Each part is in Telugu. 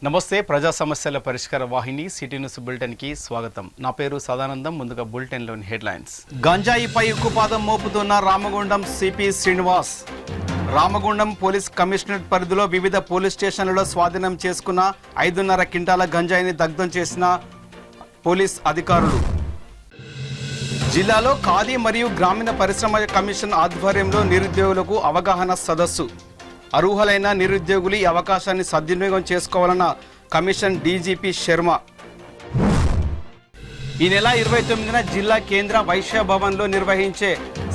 నమస్తే, ప్రజా సమస్యల పరిష్కార వాహిని సిటీ న్యూస్ బులెటిన్కి స్వాగతం. నా పేరు సదానందం. ముందుగా బులెటిన్లోని హెడ్లైన్స్. గంజాయిపై ఉక్కుపాదం మోపుతున్న Ramagundam CP Srinivas. Ramagundam police commissionerate పరిధిలో వివిధ పోలీస్ స్టేషన్లలో స్వాధీనం చేసుకున్న 5.5 క్వింటాల గంజాయిని దగ్ధం చేసిన పోలీస్ అధికారులు. జిల్లాలో ఖాదీ మరియు గ్రామీణ పరిశ్రమ కమిషన్ ఆధ్వర్యంలో నిరుద్యోగులకు అవగాహన సదస్సు. అర్హులైన నిరుద్యోగులు ఈ అవకాశాన్ని సద్వినియోగం చేసుకోవాలన్న కమిషన్ డీజీపీ శర్మ. ఈ నెల 29న జిల్లా కేంద్ర వైశ్య భవన్లో నిర్వహించే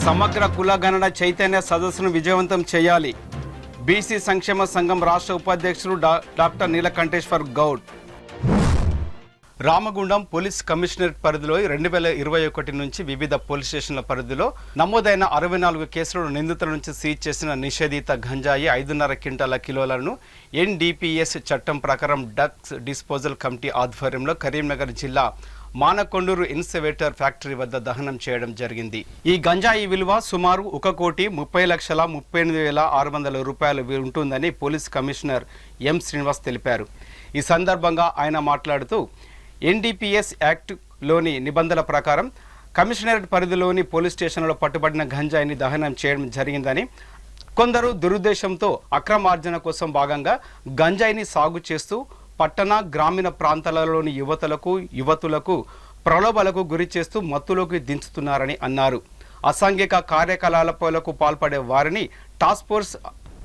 సమగ్ర కులగణన చైతన్య సదస్సును విజయవంతం చేయాలి. బీసీ సంక్షేమ సంఘం రాష్ట్ర ఉపాధ్యక్షుడు doctor Neelakanteshwar Goud. Ramagundam police commissionerate పరిధిలో 2021 నుంచి వివిధ పోలీస్ స్టేషన్ల పరిధిలో నమోదైన 64 కేసులను నిందితుల నుంచి సీజ్ చేసిన నిషేధిత గంజాయి 5.5 క్వింటాల కిలోలను ఎన్డీపీఎస్ చట్టం ప్రకారం డ్రగ్స్ డిస్పోజల్ కమిటీ ఆధ్వర్యంలో కరీంనగర్ జిల్లా మానకొండూరు ఇన్సెవేటర్ ఫ్యాక్టరీ వద్ద దహనం చేయడం జరిగింది. ఈ గంజాయి విలువ సుమారు 1,30,38,600 రూపాయలు ఉంటుందని పోలీస్ కమిషనర్ ఎం శ్రీనివాస్ తెలిపారు. ఈ సందర్భంగా ఆయన మాట్లాడుతూ ఎన్డీపీఎస్ యాక్ట్లోని నిబంధనల ప్రకారం కమిషనరేట్ పరిధిలోని పోలీస్ స్టేషన్లో పట్టుబడిన గంజాయిని దహనం చేయడం జరిగిందని, కొందరు దురుద్దేశంతో అక్రమార్జన కోసం భాగంగా గంజాయిని సాగు చేస్తూ పట్టణ గ్రామీణ ప్రాంతాలలోని యువతులకు ప్రలోభాలకు గురి చేస్తూ మత్తులోకి దించుతున్నారని అన్నారు. అసాంఘిక కార్యకలాపాలకు పాల్పడే వారిని టాస్క్ ఫోర్స్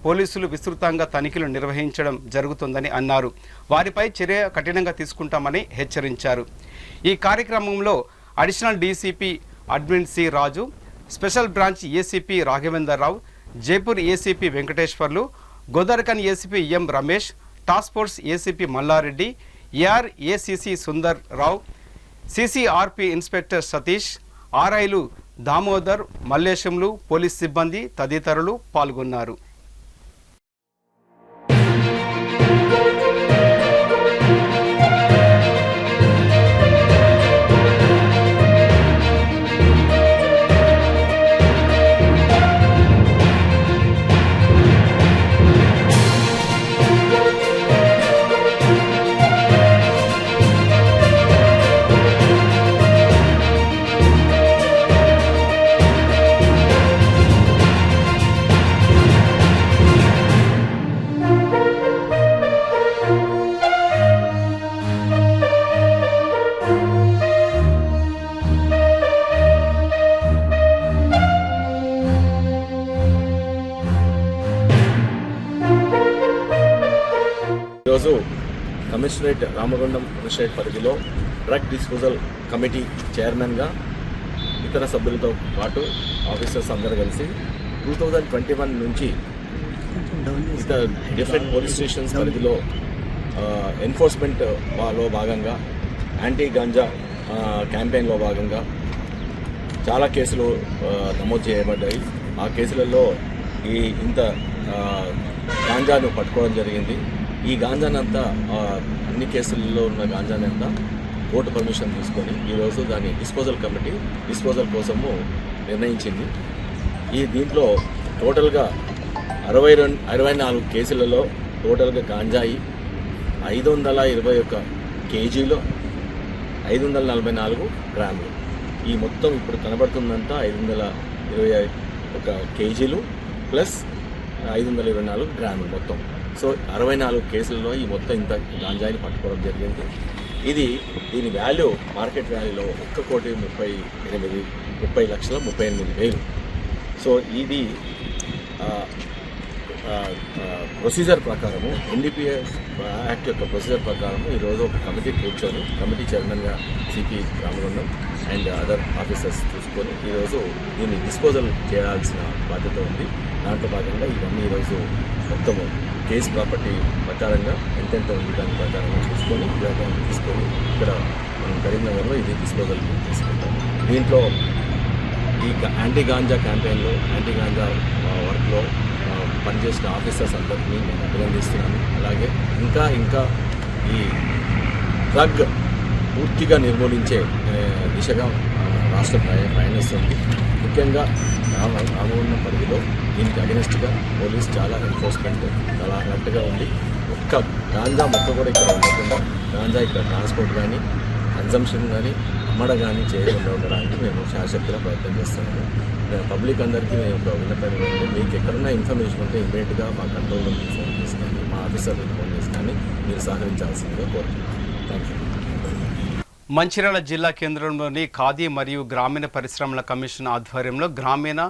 పోలీసులు విస్తృతంగా తనిఖీలు నిర్వహించడం జరుగుతుందని అన్నారు. వారిపై చర్య కఠినంగా తీసుకుంటామని హెచ్చరించారు. ఈ కార్యక్రమంలో additional DCP admin C Raju, special branch ACP Raghavender Rao, Jaipur ACP Venkateshwarlu, Godavarikhan ACP M Ramesh, task force ACP Mallareddy, ARACC Sundar Rao, CCRP inspector Satish, ఆర్ఐలు దామోదర్, మల్లేశంలు, పోలీస్ సిబ్బంది తదితరులు పాల్గొన్నారు. ఈరోజు కమిషనరేట్ రామగుండం కమిషనరేట్ పరిధిలో డ్రగ్ డిస్పోజల్ కమిటీ చైర్మన్గా ఇతర సభ్యులతో పాటు ఆఫీసర్స్ అందరూ కలిసి 2021 నుంచి డిఫరెంట్ పోలీస్ స్టేషన్స్ పరిధిలో ఎన్ఫోర్స్మెంట్లో భాగంగా యాంటీ గాంజా క్యాంపెయిన్లో భాగంగా చాలా కేసులు నమోదు చేయబడ్డాయి. ఆ కేసులలో ఇంత గాంజాను పట్టుకోవడం జరిగింది. ఈ గాంజానంతా అన్ని కేసుల్లో ఉన్న గాంజానంతా కోర్టు పర్మిషన్ తీసుకొని ఈరోజు దాని డిస్పోజల్ కమిటీ డిస్పోజల్ కోసము నిర్ణయించింది. దీంట్లో టోటల్గా 64 కేసులలో టోటల్గా గాంజాయి 521 కేజీలో 544 గ్రాములు. ఈ మొత్తం ఇప్పుడు కనబడుతుందంతా 521 కేజీలు ప్లస్ 524 గ్రాములు మొత్తం. సో 64 కేసులలో ఈ మొత్తం ఇంత గాంజాయిని పట్టుకోవడం జరిగింది. దీని వాల్యూ మార్కెట్ వాల్యూలో 1,30,38,38,000. సో ఇది ప్రొసీజర్ ప్రకారము ఎన్డీపీఎస్ యాక్ట్ యొక్క ప్రొసీజర్ ప్రకారము ఈరోజు ఒక కమిటీ కూర్చొని కమిటీ చైర్మన్గా CP Ramagundam and other officers చూసుకొని ఈరోజు దీన్ని డిస్పోజల్ చేయాల్సిన బాధ్యత ఉంది. దాంట్లో భాగంగా ఇవన్నీ ఈరోజు మొత్తము కేసు ప్రాపర్టీ ప్రకారంగా ఎంతెంత ఉంది దాని ప్రకారంగా చూసుకొని తీసుకొని ఇక్కడ మనం కరీంనగర్లో ఇది డిస్పోజల్ తీసుకుంటాం. దీంట్లో ఈ యాంటీ గాంజా క్యాంపెయిన్లో యాంటీ గాంజా వర్క్లో పనిచేసిన ఆఫీసర్స్ అందరినీ నేను అభినందిస్తున్నాను. అలాగే ఇంకా ఈ డ్రగ్ పూర్తిగా నిర్మూలించే దిశగా రాష్ట్రం ప్రయాణిస్తుంది. ముఖ్యంగా రామగుండం పరిధిలో దీనికి అగెనిస్ట్గా పోలీస్ చాలా ఎన్ఫోర్స్మెంట్ చాలా అలర్ట్గా ఉంది. ఒక్క గాంజా మొక్క కూడా ఇక్కడ ఉండకుండా గాంజా ఇక్కడ ట్రాన్స్పోర్ట్ కానీ కన్జంప్షన్ కానీ అమ్మడం కానీ చేయకుండా ఉండడానికి మేము శాశక్తిగా ప్రయత్నం చేస్తున్నాము. పబ్లిక్ అందరికీ మేము ఒక విన్నపం ఏంటంటే మీకు ఎక్కడన్నా ఇన్ఫర్మేషన్ ఉంటే ఇమ్మీడియట్గా మా కంట్రోల్ రూమ్కి ఫోన్ చేసి కానీ మా ఆఫీసర్లకు ఫోన్ చేసి కానీ మీరు సహకరించాల్సిందిగా కోరుతున్నాను. Thank you. మంచిర్యాల జిల్లా కేంద్రంలోని ఖాదీ మరియు గ్రామీణ పరిశ్రమల కమిషన్ ఆధ్వర్యంలో గ్రామీణ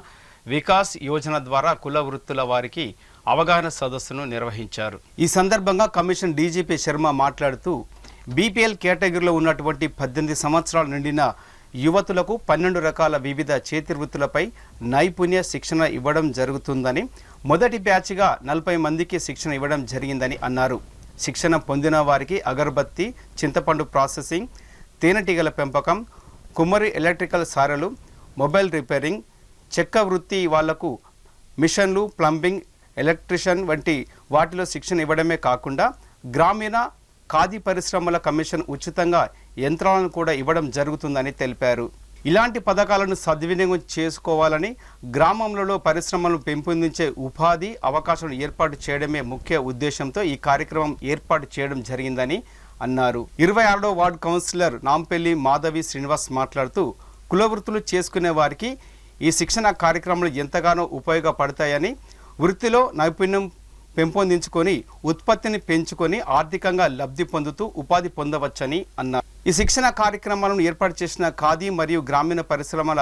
వికాస్ యోజన ద్వారా కుల వృత్తుల వారికి అవగాహన సదస్సును నిర్వహించారు. ఈ సందర్భంగా కమిషన్ డీజీపీ శర్మ మాట్లాడుతూ బీపీఎల్ కేటగిరీలో ఉన్నటువంటి 18 సంవత్సరాలు నిండిన యువతులకు 12 రకాల వివిధ చేతి వృత్తులపై నైపుణ్య శిక్షణ ఇవ్వడం జరుగుతుందని, మొదటి బ్యాచ్గా 40 మందికి శిక్షణ ఇవ్వడం జరిగిందని అన్నారు. శిక్షణ పొందిన వారికి అగరబత్తి, చింతపండు ప్రాసెసింగ్, తేనెటీగల పెంపకం, కుమ్మరి ఎలక్ట్రికల్ సారలు, మొబైల్ రిపేరింగ్, చెక్క వృత్తి వాళ్లకు మిషన్లు, ప్లంబింగ్, ఎలక్ట్రిషియన్ వంటి వాటిలో శిక్షణ ఇవ్వడమే కాకుండా గ్రామీణ ఖాదీ పరిశ్రమల కమిషన్ ఉచితంగా యంత్రాలను కూడా ఇవ్వడం జరుగుతుందని తెలిపారు. ఇలాంటి పథకాలను సద్వినియోగం చేసుకోవాలని, గ్రామంలో పరిశ్రమలను పెంపొందించే ఉపాధి అవకాశాలను ఏర్పాటు చేయడమే ముఖ్య ఉద్దేశంతో ఈ కార్యక్రమం ఏర్పాటు చేయడం జరిగిందని అన్నారు. 26వ వార్డు కౌన్సిలర్ నాంపల్లి మాధవి శ్రీనివాస్ మాట్లాడుతూ కులవృత్తులు చేసుకునే వారికి ఈ శిక్షణ కార్యక్రమాలు ఎంతగానో ఉపయోగపడతాయని, వృత్తిలో నైపుణ్యం పెంపొందించుకొని ఉత్పత్తిని పెంచుకొని ఆర్థికంగా లబ్ధి పొందుతూ ఉపాధి పొందవచ్చని అన్నారు. ఈ శిక్షణ కార్యక్రమాలను ఏర్పాటు చేసిన ఖాదీ మరియు గ్రామీణ పరిశ్రమల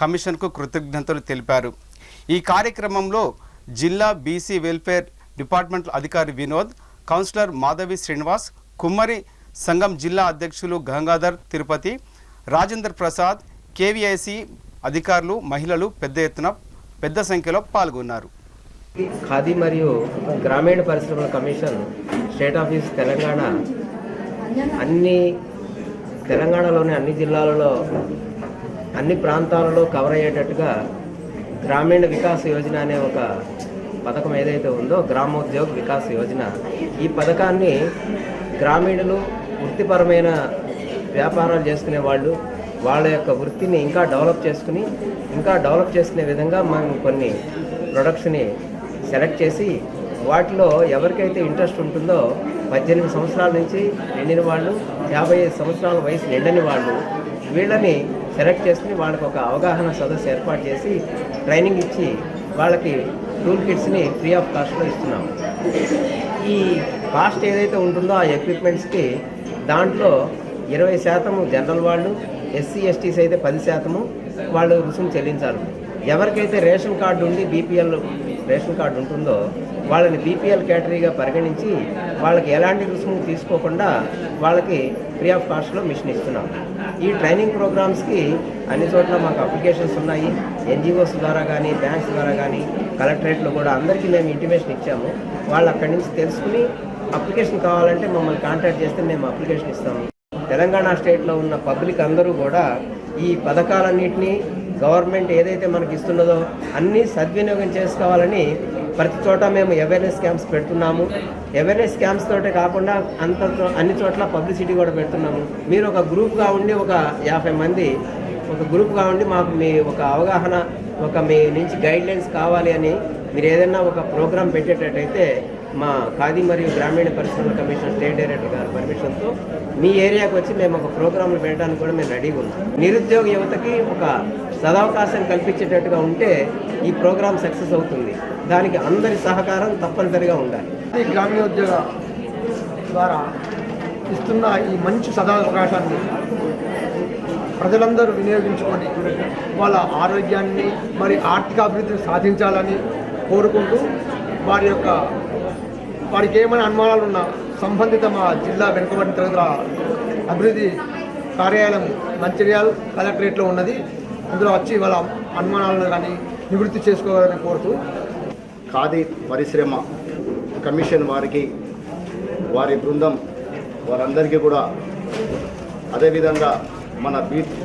కమిషన్కు కృతజ్ఞతలు తెలిపారు. ఈ కార్యక్రమంలో జిల్లా బీసీ వెల్ఫేర్ డిపార్ట్మెంట్ అధికారి వినోద్, కౌన్సిలర్ మాధవి శ్రీనివాస్, కుమ్మరి సంఘం జిల్లా అధ్యక్షులు గంగాధర్ తిరుపతి, రాజేందర్ ప్రసాద్, కేవీఐసి అధికారులు, మహిళలు పెద్ద సంఖ్యలో పాల్గొన్నారు. ఖాదీ మరియు గ్రామీణ పరిశ్రమల కమిషన్ స్టేట్ ఆఫీస్ తెలంగాణలోని అన్ని జిల్లాలలో అన్ని ప్రాంతాలలో కవర్ అయ్యేటట్టుగా గ్రామీణ వికాస్ యోజన అనే ఒక పథకం ఏదైతే ఉందో, గ్రామోద్యోగ్ వికాస్ యోజన, ఈ పథకాన్ని గ్రామీణులు వృత్తిపరమైన వ్యాపారాలు చేసుకునే వాళ్ళు వాళ్ళ యొక్క వృత్తిని ఇంకా డెవలప్ చేసుకునే విధంగా మనం కొన్ని ప్రొడక్ట్స్ని సెలెక్ట్ చేసి వాటిలో ఎవరికైతే ఇంట్రెస్ట్ ఉంటుందో 18 సంవత్సరాల నుంచి నిండిన వాళ్ళు, 55 సంవత్సరాల వయసు నిండని వాళ్ళు, వీళ్ళని సెలెక్ట్ చేసుకుని వాళ్ళకి ఒక అవగాహన సదస్సు ఏర్పాటు చేసి ట్రైనింగ్ ఇచ్చి వాళ్ళకి టూల్ కిట్స్ని ఫ్రీ ఆఫ్ కాస్ట్లో ఇస్తున్నాము. ఈ కాస్ట్ ఏదైతే ఉంటుందో ఆ ఎక్విప్మెంట్స్కి దాంట్లో 20% జనరల్ వాళ్ళు, ఎస్సీ ఎస్టీస్ అయితే 10% వాళ్ళు రుసుము చెల్లించాలి. ఎవరికైతే రేషన్ కార్డు ఉండి బీపీఎల్ రేషన్ కార్డు ఉంటుందో వాళ్ళని బీపీఎల్ కేటగిరీగా పరిగణించి వాళ్ళకి ఎలాంటి రుసుము తీసుకోకుండా వాళ్ళకి ఫ్రీ ఆఫ్ కాస్ట్లో మిషన్ ఇస్తున్నాం. ఈ ట్రైనింగ్ ప్రోగ్రామ్స్కి అన్ని చోట్ల మాకు అప్లికేషన్స్ ఉన్నాయి. ఎన్జిఓస్ ద్వారా కానీ, బ్యాంక్స్ ద్వారా కానీ, కలెక్టరేట్లో కూడా అందరికీ మేము ఇంటిమేషన్ ఇచ్చాము. వాళ్ళు అక్కడి నుంచి తెలుసుకుని అప్లికేషన్ కావాలంటే మమ్మల్ని కాంటాక్ట్ చేస్తే మేము అప్లికేషన్ ఇస్తాము. తెలంగాణ స్టేట్లో ఉన్న పబ్లిక్ అందరూ కూడా ఈ పథకాలన్నింటినీ గవర్నమెంట్ ఏదైతే మనకి ఇస్తున్నదో అన్నీ సద్వినియోగం చేసుకోవాలని ప్రతి చోట మేము అవేర్నెస్ క్యాంప్స్ పెడుతున్నాము. అవేర్నెస్ క్యాంప్స్ తోటే కాకుండా అన్ని చోట్ల పబ్లిసిటీ కూడా పెడుతున్నాము. మీరు ఒక గ్రూప్గా ఉండి ఒక 50 మంది ఒక గ్రూప్గా ఉండి మాకు మీ ఒక అవగాహన, మీ నుంచి గైడ్లైన్స్ కావాలి అని మీరు ఏదైనా ఒక ప్రోగ్రాం పెట్టేటట్టయితే మా ఖాదీ మరియు గ్రామీణ పరిశ్రమల కమిషన్ స్టేట్ డైరెక్టర్ గారి పర్మిషన్తో మీ ఏరియాకి వచ్చి మేము ఒక ప్రోగ్రాంలు పెట్టడానికి కూడా మేము రెడీగా ఉన్నాం. నిరుద్యోగ యువతకి ఒక సదవకాశం కల్పించేటట్టుగా ఉంటే ఈ ప్రోగ్రాం సక్సెస్ అవుతుంది. దానికి అందరి సహకారం తప్పనిసరిగా ఉండాలి. ఈ గ్రామీణోద్యోగ ద్వారా ఇస్తున్న ఈ మంచి సదవకాశాన్ని ప్రజలందరూ వినియోగించుకొని వాళ్ళ ఆరోగ్యాన్ని మరి ఆర్థిక అభివృద్ధిని సాధించాలని కోరుకుంటూ వారికి ఏమైనా అనుమానాలు ఉన్నా సంబంధిత మా జిల్లా వెనుకబడిన తరగతుల అభివృద్ధి కార్యాలయం మంచిర్యాల కలెక్టరేట్లో ఉన్నది. అందులో వచ్చి వాళ్ళ అనుమానాలను కానీ నివృత్తి చేసుకోవాలని కోరుతూ ఖాదీ పరిశ్రమ కమిషన్ వారికి, వారి బృందం వారందరికీ కూడా, అదేవిధంగా మన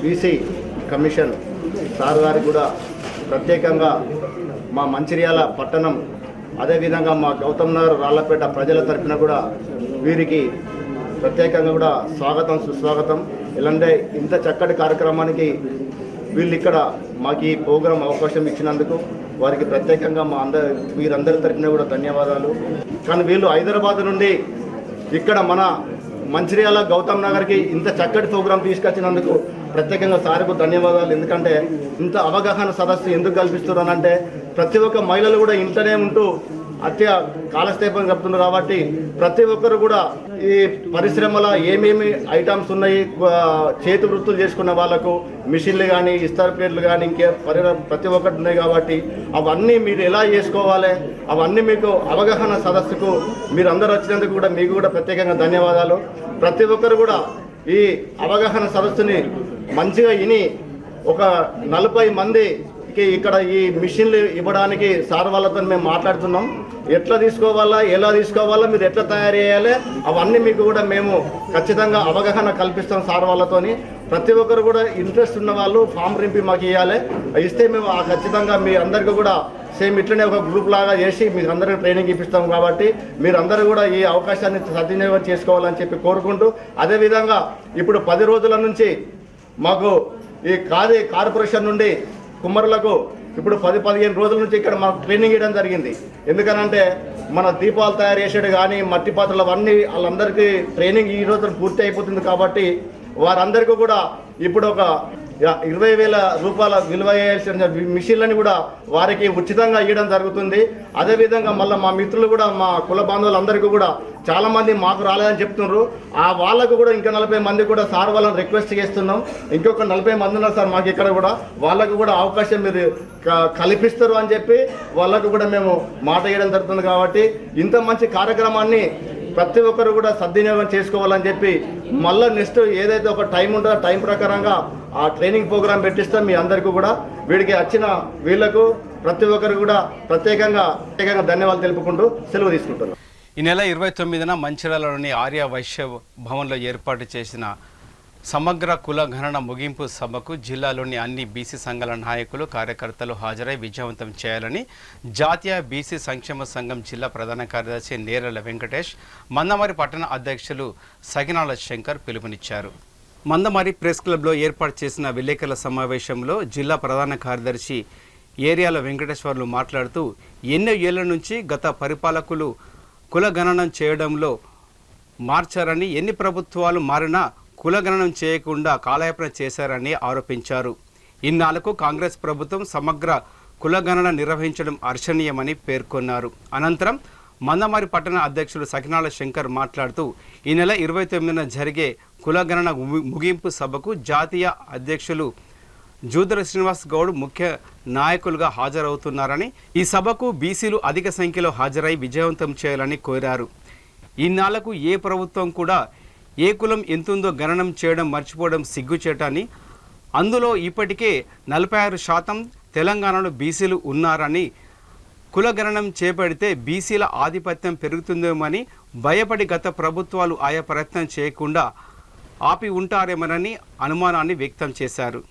బీసీ కమిషన్ సార్ గారికి కూడా ప్రత్యేకంగా మా మంచిర్యాల పట్టణం, అదేవిధంగా మా గౌతమ్ నగర్ రాళ్లపేట ప్రజల తరఫున కూడా వీరికి ప్రత్యేకంగా కూడా స్వాగతం సుస్వాగతం. ఇలాంటి ఇంత చక్కటి కార్యక్రమానికి వీళ్ళు ఇక్కడ మాకు ఈ ప్రోగ్రాం అవకాశం ఇచ్చినందుకు వారికి ప్రత్యేకంగా మీరందరి తరఫున కూడా ధన్యవాదాలు. కానీ వీళ్ళు హైదరాబాద్ నుండి ఇక్కడ మన మంచిర్యాల గౌతమ్ నగర్కి ఇంత చక్కటి ప్రోగ్రాం తీసుకొచ్చినందుకు ప్రత్యేకంగా సార్కు ధన్యవాదాలు. ఎందుకంటే ఇంత అవగాహన సదస్సు ఎందుకు కల్పిస్తున్నారంటే ప్రతి ఒక్క మహిళలు కూడా ఇంట్లోనే ఉంటూ కాలక్షేపం గడుపుతున్నారు కాబట్టి ప్రతి ఒక్కరు కూడా ఈ పరిశ్రమల ఏమేమి ఐటమ్స్ ఉన్నాయి, చేతి వృత్తులు చేసుకున్న వాళ్ళకు మిషన్లు కానీ ఇస్తర్ ప్లేట్లు కానీ ప్రతి ఒక్కటి ఉన్నాయి కాబట్టి అవన్నీ మీరు ఎలా చేసుకోవాలి అవన్నీ మీకు అవగాహన సదస్సుకు మీరు అందరూ వచ్చినందుకు కూడా మీకు కూడా ప్రత్యేకంగా ధన్యవాదాలు. ప్రతి ఒక్కరు కూడా ఈ అవగాహన సదస్సుని మంచిగా విని ఒక 40 మందికి ఇక్కడ ఈ మిషన్లు ఇవ్వడానికి సార్ వాళ్ళతో మేము మాట్లాడుతున్నాం. ఎట్లా తీసుకోవాలా, ఎలా తీసుకోవాలా, మీరు ఎట్లా తయారు చేయాలి అవన్నీ మీకు కూడా మేము ఖచ్చితంగా అవగాహన కల్పిస్తాం సార్ వాళ్ళతోని. ప్రతి ఒక్కరు కూడా ఇంట్రెస్ట్ ఉన్న వాళ్ళు ఫామ్ నింపి మాకు ఇవ్వాలి. ఇస్తే మేము ఖచ్చితంగా మీ అందరికీ కూడా సేమ్ ఇట్లనే ఒక గ్రూప్ లాగా చేసి మీకు అందరికీ ట్రైనింగ్ ఇప్పిస్తాం. కాబట్టి మీరందరూ కూడా ఈ అవకాశాన్ని సద్వినియోగం చేసుకోవాలని చెప్పి కోరుకుంటూ, అదేవిధంగా ఇప్పుడు 10 రోజుల నుంచి మాకు ఈ కార్పొరేషన్ నుండి కుమ్మరులకు ఇప్పుడు 10-15 రోజుల నుంచి ఇక్కడ మాకు ట్రైనింగ్ ఇవ్వడం జరిగింది. ఎందుకనంటే మన దీపాలు తయారు చేసేది కానీ మట్టి పాత్రలు అవన్నీ వాళ్ళందరికీ ట్రైనింగ్ ఈ రోజు పూర్తి అయిపోతుంది. కాబట్టి వారందరికీ కూడా ఇప్పుడు ఒక 20,000 రూపాయల విలువ చేయాల్సిన మిషన్లని కూడా వారికి ఉచితంగా ఇవ్వడం జరుగుతుంది. అదేవిధంగా మళ్ళీ మా మిత్రులు కూడా మా కుల బాంధవులందరికీ కూడా చాలామంది మాకు రాలేదని చెప్తున్నారు. ఆ వాళ్ళకు కూడా ఇంకా 40 మంది కూడా సార్ వాళ్ళని రిక్వెస్ట్ చేస్తున్నాం. ఇంకొక 40 మంది ఉన్నారు సార్ మాకు ఇక్కడ కూడా, వాళ్ళకు కూడా అవకాశం మీరు కల్పిస్తారు అని చెప్పి వాళ్ళకు కూడా మేము మాట ఇవ్వడం జరుగుతుంది. కాబట్టి ఇంత మంచి కార్యక్రమాన్ని ప్రతి ఒక్కరు కూడా సద్వినియోగం చేసుకోవాలని చెప్పి మళ్ళీ నెక్స్ట్ ఏదైతే ఒక టైం ఉంటుందో టైం ప్రకారంగా ఆ ట్రైనింగ్ ప్రోగ్రాం పెట్టిస్తాం. మీ అందరికీ కూడా వీడికి వచ్చిన వీళ్లకు ప్రతి ఒక్కరు కూడా ప్రత్యేకంగా ధన్యవాదాలు తెలుపుకుంటూ సెలవు తీసుకుంటున్నాం. ఈ నెల 29న మంచిర్యాలలోని ఆర్య వైశ్య భవన్లో ఏర్పాటు చేసిన సమగ్ర కుల గణన ముగింపు సభకు జిల్లాలోని అన్ని బీసీ సంఘాల నాయకులు కార్యకర్తలు హాజరై విజయవంతం చేయాలని జాతీయ బీసీ సంక్షేమ సంఘం జిల్లా ప్రధాన కార్యదర్శి నేరల వెంకటేష్, మందమరి పట్టణ అధ్యక్షులు సగినాల శంకర్ పిలుపునిచ్చారు. మందమరి ప్రెస్ క్లబ్లో ఏర్పాటు చేసిన విలేకరుల సమావేశంలో జిల్లా ప్రధాన కార్యదర్శి ఏరియాల వెంకటేశ్వర్లు మాట్లాడుతూ ఎన్నో ఏళ్ల నుంచి గత పరిపాలకులు కుల గణనం చేయడంలో మార్చారని, ఎన్ని ప్రభుత్వాలు మారినా కులగణనం చేయకుండా కాలయాపన చేశారని ఆరోపించారు. ఇన్నాళ్లకు కాంగ్రెస్ ప్రభుత్వం సమగ్ర కులగణన నిర్వహించడం హర్షణీయమని పేర్కొన్నారు. అనంతరం మందమరి పట్టణ అధ్యక్షుడు సకినాల శంకర్ మాట్లాడుతూ ఈ నెల 29న జరిగే కులగణన ముగింపు సభకు జాతీయ అధ్యక్షులు జూదర శ్రీనివాస్ గౌడ్ ముఖ్య నాయకులుగా హాజరవుతున్నారని, ఈ సభకు బీసీలు అధిక సంఖ్యలో హాజరై విజయవంతం చేయాలని కోరారు. ఇన్నాళ్లకు ఏ ప్రభుత్వం కూడా ఏ కులం ఎంతుందో గణనం చేయడం మర్చిపోవడం సిగ్గుచేటని, అందులో ఇప్పటికే 46% తెలంగాణలో బీసీలు ఉన్నారని, కుల గణనం చేపడితే బీసీల ఆధిపత్యం పెరుగుతుందేమని భయపడి గత ప్రభుత్వాలు ఆయా ప్రయత్నం చేయకుండా ఆపి ఉంటారేమోనని అనుమానాన్ని వ్యక్తం చేశారు.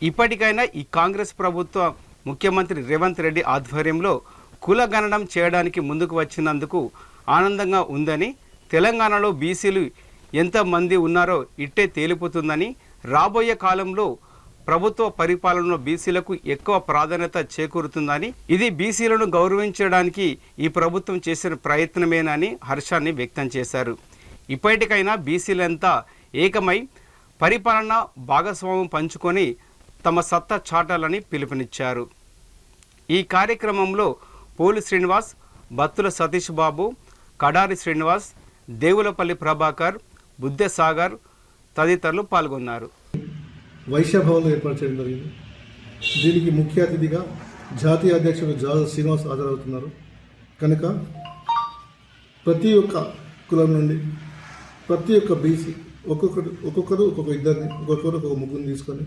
ఇప్పటికైనా ఈ కాంగ్రెస్ ప్రభుత్వ ముఖ్యమంత్రి రేవంత్ రెడ్డి ఆధ్వర్యంలో కుల గణనం చేయడానికి ముందుకు వచ్చినందుకు ఆనందంగా ఉందని, తెలంగాణలో బీసీలు ఎంతమంది ఉన్నారో ఇట్టే తేలిపోతుందని, రాబోయే కాలంలో ప్రభుత్వ పరిపాలనలో బీసీలకు ఎక్కువ ప్రాధాన్యత చేకూరుతుందని, ఇది బీసీలను గౌరవించడానికి ఈ ప్రభుత్వం చేసిన ప్రయత్నమేనని హర్షాన్ని వ్యక్తం చేశారు. ఇప్పటికైనా బీసీలంతా ఏకమై పరిపాలన భాగస్వామ్యం పంచుకొని తమ సత్తా చాటాలని పిలుపునిచ్చారు. ఈ కార్యక్రమంలో పోలి శ్రీనివాస్, బత్తుల సతీష్ బాబు, కడారి శ్రీనివాస్, దేవులపల్లి ప్రభాకర్, బుద్ధ సాగర్ తదితరులు పాల్గొన్నారు. వైశ్య భవన్లో ఏర్పాటు చేయడం జరిగింది. దీనికి ముఖ్య అతిథిగా జాతీయ అధ్యక్షుడు జూదర శ్రీనివాస్ హాజరవుతున్నారు. కనుక ప్రతి ఒక్క కులం నుండి ప్రతి ఒక్క బీసీ ఒక్కొక్కరు ఒక్కొక్క ఇద్దరిని, ఒక్కొక్కరు ఒక్కొక్క ముగ్గురిని తీసుకొని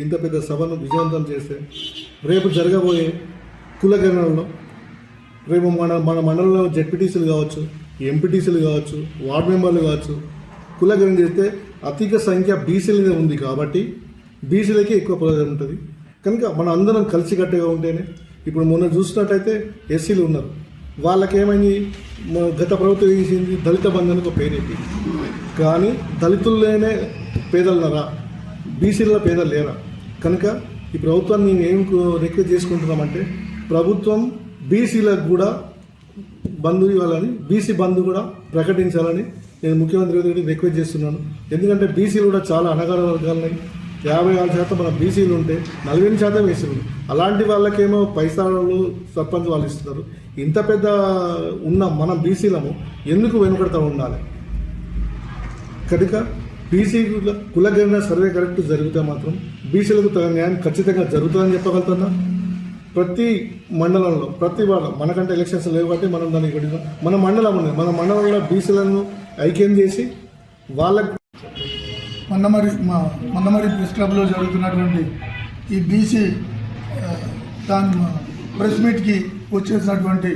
ఇంత పెద్ద సభను విజయవంతం చేస్తే రేపు జరగబోయే కుల గణనలో రేపు మన మండలంలో జెడ్పీటీసీలు కావచ్చు, ఎంపీటీసీలు కావచ్చు, వార్డు మెంబర్లు కావచ్చు, కుల గణన చేస్తే అధిక సంఖ్య బీసీలనే ఉంది కాబట్టి బీసీలకే ఎక్కువ ప్రయోజనం ఉంటుంది. కనుక మనం అందరం కలిసికట్టుగా ఉంటేనే, ఇప్పుడు మొన్న చూసినట్టయితే ఎస్సీలు ఉన్నారు, వాళ్ళకేమైంది గత ప్రభుత్వం చేసింది దళిత బంధుని ఒక పేరేంటి, కానీ దళితుల్లోనే పేదలున్నారా, బీసీలలో పేదలు లేరా? కనుక ఈ ప్రభుత్వాన్ని మేము ఏం రిక్వెస్ట్ చేసుకుంటున్నామంటే ప్రభుత్వం బీసీలకు కూడా బంధు ఇవ్వాలని, బీసీ బంధు కూడా ప్రకటించాలని నేను ముఖ్యమంత్రి గారికి రిక్వెస్ట్ చేస్తున్నాను. ఎందుకంటే బీసీలు కూడా చాలా అణగారిన వర్గాలున్నాయి. 56% మన బీసీలు ఉంటే 48% వేస్తున్నారు. అలాంటి వాళ్ళకేమో పైసలు సర్పంచ్ వాళ్ళు ఇస్తున్నారు. ఇంత పెద్ద ఉన్న మన బీసీలము ఎందుకు వెనుకడతా ఉండాలి? కనుక బీసీ కులగణన సర్వే కరెక్ట్ జరిగితే మాత్రం బీసీలకు తగిన న్యాయం ఖచ్చితంగా జరుగుతుందని చెప్పగలుగుతున్నా. ప్రతి మండలంలో ప్రతి వాళ్ళ మనకంటే ఎలక్షన్స్ లేవు కాబట్టి మనం దానికి పెట్టినాం. మన మండలం ఉంది, మన మండలంలో బీసీలను ఐక్యం చేసి వాళ్ళకు మందమరి ప్రెస్ క్లబ్లో జరుగుతున్నటువంటి ఈ బీసీ దాని ప్రెస్ మీట్కి వచ్చేసినటువంటి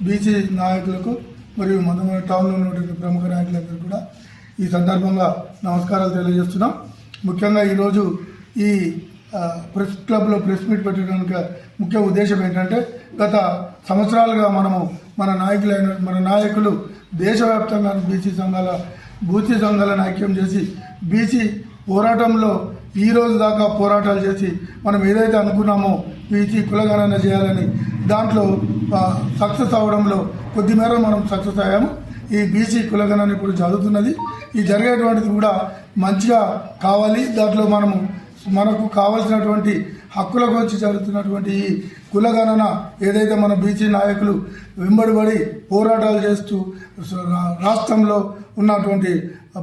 బీసీ నాయకులకు మరియు మందమరి టౌన్లో ఉన్నటువంటి ప్రముఖ నాయకులందరూ కూడా ఈ సందర్భంగా నమస్కారాలు తెలియజేస్తున్నాం. ముఖ్యంగా ఈరోజు ఈ ప్రెస్ క్లబ్లో ప్రెస్ మీట్ పెట్టడానికి ముఖ్య ఉద్దేశం ఏంటంటే గత సంవత్సరాలుగా మన నాయకులు దేశవ్యాప్తంగా బీసీ సంఘాలను ఐక్యం చేసి బీసీ పోరాటంలో ఈ రోజు దాకా పోరాటాలు చేసి మనం ఏదైతే అనుకున్నామో బీసీ కులగణన చేయాలని దాంట్లో సక్సెస్ అవడంలో కొద్ది మేర మనం సక్సెస్ అయ్యాము. ఈ బీసీ కులగణన ఇప్పుడు జరుగుతున్నది. ఈ జరిగేటువంటిది కూడా మంచిగా కావాలి. దాంట్లో మనకు కావలసినటువంటి హక్కుల గురించి జరుగుతున్నటువంటి ఈ కులగణన ఏదైతే మన బీసీ నాయకులు వెంబడిపడి పోరాటాలు చేస్తూ రాష్ట్రంలో ఉన్నటువంటి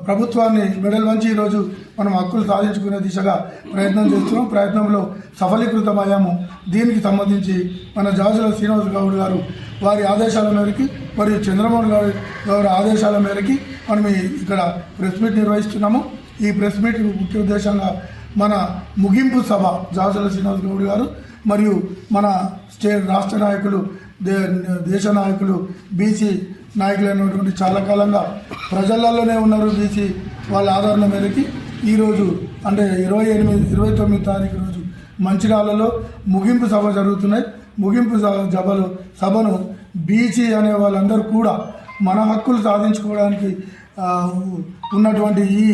ప్రభుత్వాన్ని మెడల్ వంచి ఈరోజు మనం హక్కులు సాధించుకునే దిశగా ప్రయత్నం చేస్తున్నాం. ప్రయత్నంలో సఫలీకృతమయ్యాము. దీనికి సంబంధించి మన జాజుల శ్రీనివాస్ గౌడ్ గారు వారి ఆదేశాల మేరకు మరియు చంద్రమోహన్ గారి ఆదేశాల మేరకు మనం ఇక్కడ ప్రెస్ మీట్ నిర్వహిస్తున్నాము. ఈ ప్రెస్ మీట్ ముఖ్య ఉద్దేశంగా మన ముగింపు సభ జాజుల శ్రీనివాస్ గౌడ్ గారు మరియు మన రాష్ట్ర నాయకులు దేశ నాయకులు బీసీ నాయకులైనటువంటి చాలా కాలంగా ప్రజలలోనే ఉన్నారు బీసీ వాళ్ళ ఆదరణ మేరకి ఈరోజు అంటే 29 తారీఖు రోజు మంచిర్యాలలో ముగింపు సభ జరుగుతున్నాయి. ముగింపు సభను బీసీ అనే వాళ్ళందరూ కూడా మన హక్కులు సాధించుకోవడానికి ఉన్నటువంటి ఈ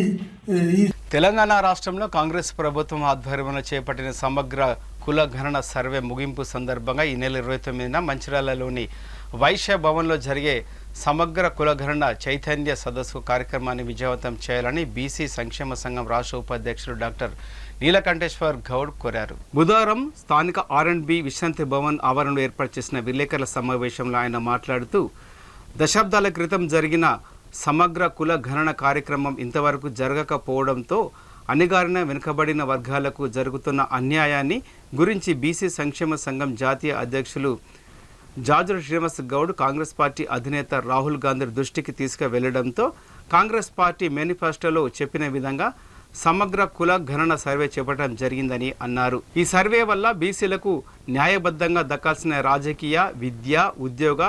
తెలంగాణ రాష్ట్రంలో కాంగ్రెస్ ప్రభుత్వం ఆధ్వర్యంలో చేపట్టిన సమగ్ర కుల గణన సర్వే ముగింపు సందర్భంగా ఈ నెల 29న మంచిర్యాలలోని వైశ్య భవన్లో జరిగే సమగ్ర కుల గణన చైతన్య సదస్సు కార్యక్రమాన్ని విజయవంతం చేయాలని బీసీ సంక్షేమ సంఘం రాష్ట్ర ఉపాధ్యక్షులు డాక్టర్ నీలకంఠేశ్వర్ గౌడ్ కోరారు. బుధవారం స్థానిక R&B విశ్రాంతి భవన్ ఆవరణలో ఏర్పాటు చేసిన విలేకరుల సమావేశంలో ఆయన మాట్లాడుతూ దశాబ్దాల క్రితం జరిగిన సమగ్ర కుల గణన కార్యక్రమం ఇంతవరకు జరగకపోవడంతో అణగారిన వెనుకబడిన వర్గాలకు జరుగుతున్న అన్యాయాన్ని గురించి బీసీ సంక్షేమ సంఘం జాతీయ అధ్యక్షులు జాజుల శ్రీనివాస్ గౌడ్ కాంగ్రెస్ పార్టీ అధినేత రాహుల్ గాంధీ దృష్టికి తీసుకువెళ్లడంతో కాంగ్రెస్ పార్టీ మేనిఫెస్టోలో చెప్పిన విధంగా సమగ్ర కుల గణన సర్వే చేపట్టడం జరిగిందని అన్నారు. ఈ సర్వే వల్ల బీసీలకు న్యాయబద్ధంగా దక్కాల్సిన రాజకీయ, విద్య, ఉద్యోగ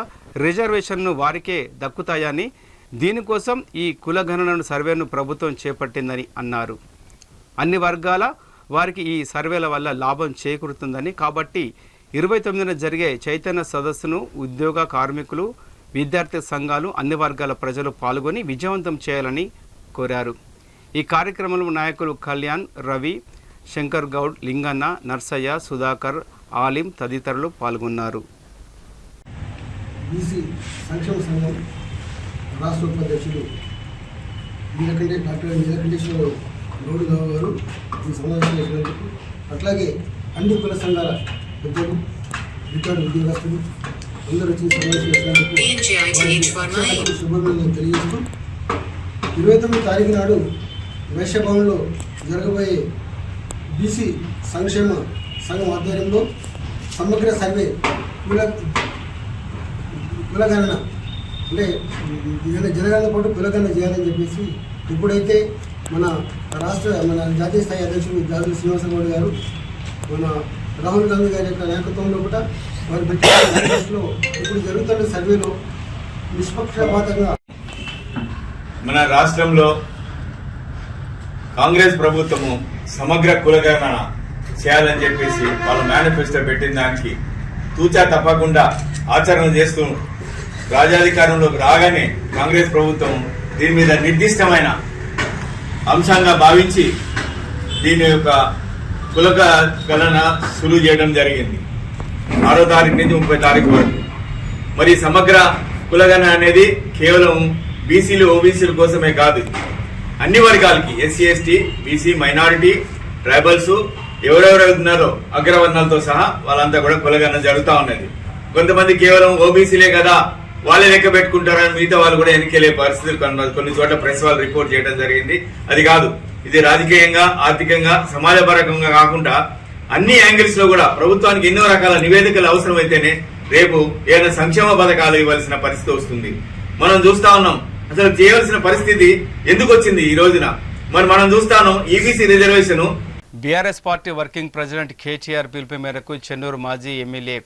రిజర్వేషన్ను వారికే దక్కుతాయని, దీనికోసం ఈ కుల గణన సర్వేను ప్రభుత్వం చేపట్టిందని అన్నారు. అన్ని వర్గాల వారికి ఈ సర్వేల వల్ల లాభం చేకూరుతుందని, కాబట్టి 29న జరిగే చైతన్య సదస్సును ఉద్యోగ, కార్మికులు, విద్యార్థి సంఘాలు, అన్ని వర్గాల ప్రజలు పాల్గొని విజయవంతం చేయాలని కోరారు. ఈ కార్యక్రమంలో నాయకులు కళ్యాణ్, రవి, శంకర్ గౌడ్, లింగన్న, నర్సయ్య, సుధాకర్, ఆలిం తదితరులు పాల్గొన్నారు. బీసీ సంక్షేమ సంఘం రాష్ట్ర ఉపాధ్యక్షులు డాక్టర్ నీలకంఠేశ్వర గౌడ్ గారు ఈ సమావేశం చేసినందుకు, అట్లాగే అన్ని కుల సంఘాల పెద్దలు, రికార్డు ఉద్యోగస్తులు అందరూ వచ్చి సమావేశం చేసినందుకు శుభాకాంక్షలు తెలియజేస్తూ 29 తారీఖు నాడు వైశ్య భవన్లో జరగబోయే బీసీ సంక్షేమ సంఘం ఆధ్వర్యంలో సమగ్ర సర్వే కులగణన అంటే జనగణన పాటు కులగణన చేయాలని చెప్పేసి ఇప్పుడైతే మన జాతీయ స్థాయి అధ్యక్షుడు జాజుల శ్రీనివాస గౌడ్ గారు మన రాహుల్ గాంధీ గారి యొక్క నాయకత్వంలో కూడా వారు పెట్టిన ఇప్పుడు జరుగుతున్న సర్వేలో నిష్పక్షపాతంగా మన రాష్ట్రంలో కాంగ్రెస్ ప్రభుత్వము సమగ్ర కులగణన చేయాలని చెప్పేసి వాళ్ళ మేనిఫెస్టో పెట్టిన దానికి తూచా తప్పకుండా ఆచరణ చేస్తూ రాజ్యాధికారంలోకి రాగానే కాంగ్రెస్ ప్రభుత్వం దీని మీద నిర్దిష్టమైన అంశంగా భావించి దీని యొక్క కులగణన సులువు చేయడం జరిగింది 6వ తారీఖు నుంచి 30వ తారీఖు వరకు. మరి సమగ్ర కులగణన అనేది కేవలం బీసీలు ఓబీసీల కోసమే కాదు, అన్ని వర్గాలకి SC ST BC minority tribals ఎవరెవరు ఉన్నారో అగ్రవర్ణాలతో సహా వాళ్ళంతా కూడా కులగణన జరుగుతూ ఉన్నది. కొంతమంది కేవలం ఓబీసీలే కదా వాళ్ళే లెక్క పెట్టుకుంటారని మిగతా వాళ్ళు కూడా ఎన్నికెళ్లే పరిస్థితులు కొన్ని చోట్ల ప్రెస్ వాళ్ళు రిపోర్ట్ చేయడం జరిగింది. అది కాదు, ఇది రాజకీయంగా ఆర్థికంగా సమాజపరంగా కాకుండా అన్ని యాంగిల్స్ లో కూడా ప్రభుత్వానికి ఎన్నో రకాల నివేదికలు అవసరమైతేనే రేపు ఏదైనా సంక్షేమ పథకాలు ఇవ్వాల్సిన పరిస్థితి వస్తుంది. మనం చూస్తా ఉన్నాం అసలు చేయవలసిన పరిస్థితి ఎందుకు వచ్చింది ఈ రోజున. మరి మనం చూస్తాను EBC reservation. BRS party working president KTR పిలుపు మేరకు చెన్నూరు మాజీ ఎమ్మెల్యే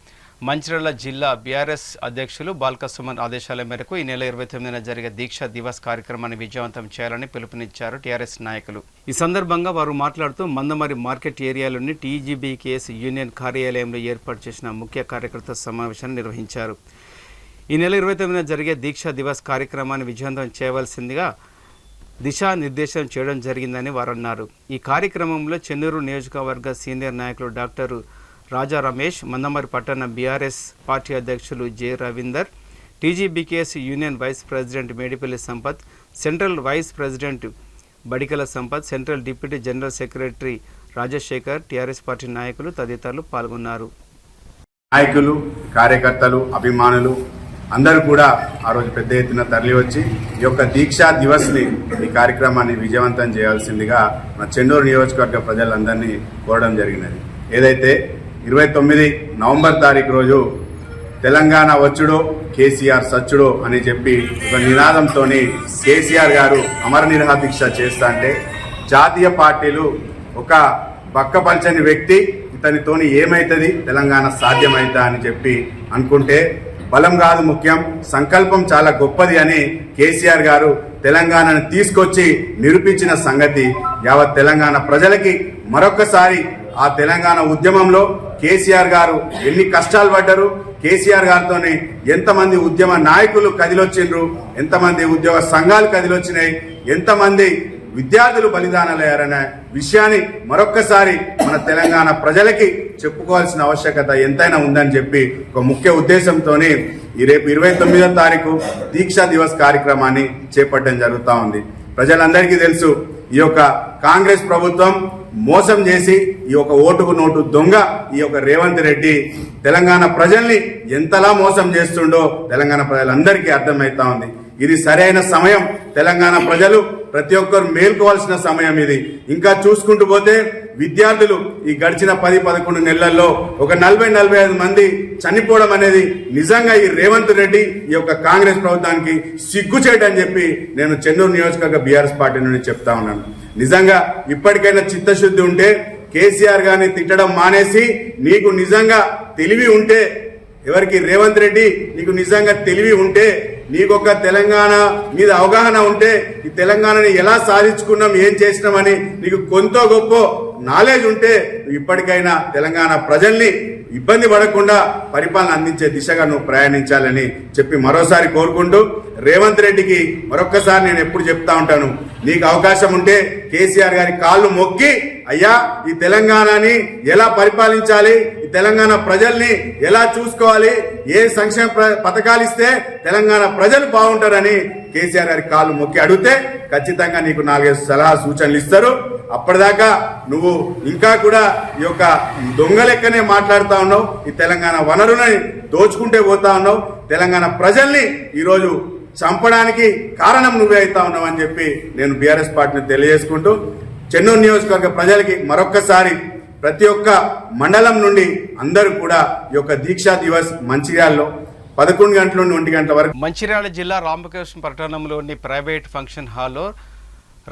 మంచిర్యాల జిల్లా బీఆర్ఎస్ అధ్యక్షులు బాల్క సుమన్ ఆదేశాల మేరకు ఈ నెల 29న జరిగే దీక్షా దివస్ కార్యక్రమాన్ని విజయవంతం చేయాలని పిలుపునిచ్చారు టీఆర్ఎస్ నాయకులు. ఈ సందర్భంగా వారు మాట్లాడుతూ మందమరి మార్కెట్ ఏరియాలోని టీజీబీకేఎస్ యూనియన్ కార్యాలయంలో ఏర్పాటు చేసిన ముఖ్య కార్యకర్త సమావేశాన్ని నిర్వహించారు. ఈ నెల 29న జరిగే దీక్షా దివస్ కార్యక్రమాన్ని విజయవంతం చేయవలసిందిగా దిశానిర్దేశం చేయడం జరిగిందని వారు అన్నారు. ఈ కార్యక్రమంలో చెన్నూరు నియోజకవర్గ సీనియర్ నాయకులు డాక్టర్ రాజా రమేష్, మందమరి పట్టణ బీఆర్ఎస్ పార్టీ అధ్యక్షులు J Ravinder, TGBKS union vice president Medipalli Sampath, central vice president Badikala Sampath, central deputy general secretary Rajashekar, TRS party నాయకులు తదితరులు పాల్గొన్నారు. నాయకులు, కార్యకర్తలు, అభిమానులు అందరూ కూడా ఆ రోజు పెద్ద ఎత్తున తరలి వచ్చి ఈ యొక్క దీక్షా దివస్ని ఈ కార్యక్రమాన్ని విజయవంతం చేయాల్సిందిగా మన చెన్నూరు నియోజకవర్గ ప్రజలందరినీ కోరడం జరిగినది. ఏదైతే 29 నవంబర్ తారీఖు రోజు తెలంగాణ వచ్చుడో కేసీఆర్ సచ్చుడో అని చెప్పి ఒక నినాదంతో కేసీఆర్ గారు అమర నిరాహార దీక్ష చేస్తా అంటే జాతీయ పార్టీలు ఒక బక్కపంచని వ్యక్తి ఇతనితోని ఏమైతుంది తెలంగాణ సాధ్యమైతా అని చెప్పి అనుకుంటే బలం కాదు ముఖ్యం, సంకల్పం చాలా గొప్పది అని కేసీఆర్ గారు తెలంగాణను తీసుకొచ్చి నిరూపించిన సంగతి యావత్ తెలంగాణ ప్రజలకి మరొకసారి ఆ తెలంగాణ ఉద్యమంలో కేసీఆర్ గారు ఎన్ని కష్టాలు పడ్డారు, కేసీఆర్ గారితో ఎంతమంది ఉద్యమ నాయకులు కదిలొచ్చిండ్రు, ఎంతమంది ఉద్యోగ సంఘాలు కదిలొచ్చినాయి, ఎంతమంది విద్యార్థులు బలిదానాలయ్యారనే విషయాన్ని మరొక్కసారి మన తెలంగాణ ప్రజలకి చెప్పుకోవాల్సిన ఆవశ్యకత ఎంతైనా ఉందని చెప్పి ఒక ముఖ్య ఉద్దేశంతో ఈ రేపు 29వ తారీఖు దీక్షా దివస్ కార్యక్రమాన్ని చేపట్టడం జరుగుతూ ఉంది. ప్రజలందరికీ తెలుసు ఈ యొక్క కాంగ్రెస్ ప్రభుత్వం మోసం చేసి ఈ యొక్క ఓటుకు నోటు దొంగ ఈ యొక్క రేవంత్ రెడ్డి తెలంగాణ ప్రజల్ని ఎంతలా మోసం చేస్తుండో తెలంగాణ ప్రజలందరికీ అర్థమవుతా ఉంది. ఇది సరైన సమయం, తెలంగాణ ప్రజలు ప్రతి ఒక్కరు మేల్కోవాల్సిన సమయం ఇది. ఇంకా చూసుకుంటూ పోతే విద్యార్థులు ఈ గడిచిన 10-11 నెలల్లో ఒక 40-45 మంది చనిపోవడం అనేది నిజంగా ఈ రేవంత్ రెడ్డి ఈ యొక్క కాంగ్రెస్ ప్రభుత్వానికి సిగ్గుచేటని చెప్పి నేను చెన్నూరు నియోజకవర్గ బీఆర్ఎస్ పార్టీ నుండి చెప్తా ఉన్నాను. నిజంగా ఇప్పటికైనా చిత్తశుద్ధి ఉంటే కేసీఆర్ గారిని తిట్టడం మానేసి నీకు నిజంగా తెలివి ఉంటే, ఎవరికి రేవంత్ రెడ్డి నీకు నిజంగా తెలివి ఉంటే, నీకొక తెలంగాణ మీద అవగాహన ఉంటే ఈ తెలంగాణని ఎలా సాధించుకున్నాం ఏం చేసినామని నీకు కొంత గొప్ప నాలెడ్జ్ ఉంటే ఇప్పటికైనా తెలంగాణ ప్రజల్ని ఇబ్బంది పడకుండా పరిపాలన అందించే దిశగా నువ్వు ప్రయాణించాలని చెప్పి మరోసారి కోరుకుంటూ రేవంత్ రెడ్డికి మరొక్కసారి నేను ఎప్పుడు చెప్తా ఉంటాను, నీకు అవకాశం ఉంటే కేసీఆర్ గారి కాళ్ళు మొక్కి అయ్యా ఈ తెలంగాణని ఎలా పరిపాలించాలి, ఈ తెలంగాణ ప్రజల్ని ఎలా చూసుకోవాలి, ఏ సంక్షేమ పథకాలు ఇస్తే తెలంగాణ ప్రజలు బాగుంటారని కేసీఆర్ గారి కాళ్ళు మొక్కి అడిగితే ఖచ్చితంగా నీకు 4-5 సలహా సూచనలు ఇస్తారు. అప్పటిదాకా నువ్వు ఇంకా కూడా ఈ యొక్క దొంగ లెక్కనే మాట్లాడుతా ఉన్నావు, ఈ తెలంగాణ వనరులని దోచుకుంటే పోతా ఉన్నావు, తెలంగాణ ప్రజల్ని ఈరోజు చంపడానికి కారణం నువ్వే అవుతా ఉన్నావు అని చెప్పి నేను బీఆర్ఎస్ పార్టీని తెలియజేసుకుంటూ చెన్నూరు నియోజకవర్గ ప్రజలకి మరొక్కసారి ప్రతి ఒక్క మండలం నుండి అందరూ కూడా ఈ యొక్క దీక్షా దివస్ మంచిర్యాలలో 11 గంటల నుండి 1 గంటల వరకు మంచిర్యాల జిల్లా రామకృష్ణ పట్టణంలోని ప్రైవేట్ ఫంక్షన్ హాల్లో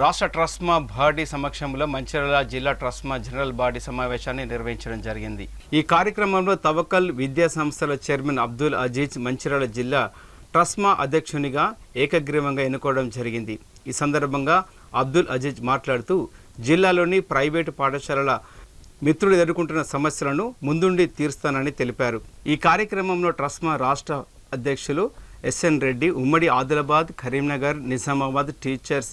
రాష్ట్ర ట్రస్మా బాడీ సమక్షంలో మంచిర్యాల జిల్లా ట్రస్మా జనరల్ బాడీ సమావేశాన్ని నిర్వహించడం జరిగింది. ఈ కార్యక్రమంలో తవక్కల్ విద్యా సంస్థల చైర్మన్ అబ్దుల్ అజీజ్ మంచిర్యాల జిల్లా ట్రస్మా అధ్యక్షునిగా ఏకగ్రీవంగా ఎన్నుకోవడం జరిగింది. ఈ సందర్భంగా అబ్దుల్ అజీజ్ మాట్లాడుతూ జిల్లాలోని ప్రైవేటు పాఠశాలల మిత్రులు ఎదుర్కొంటున్న సమస్యలను ముందుండి తీరుస్తానని తెలిపారు. ఈ కార్యక్రమంలో ట్రస్మా రాష్ట్ర అధ్యక్షులు ఎస్ఎన్ రెడ్డి, ఉమ్మడి ఆదిలాబాద్, కరీంనగర్, నిజామాబాద్ టీచర్స్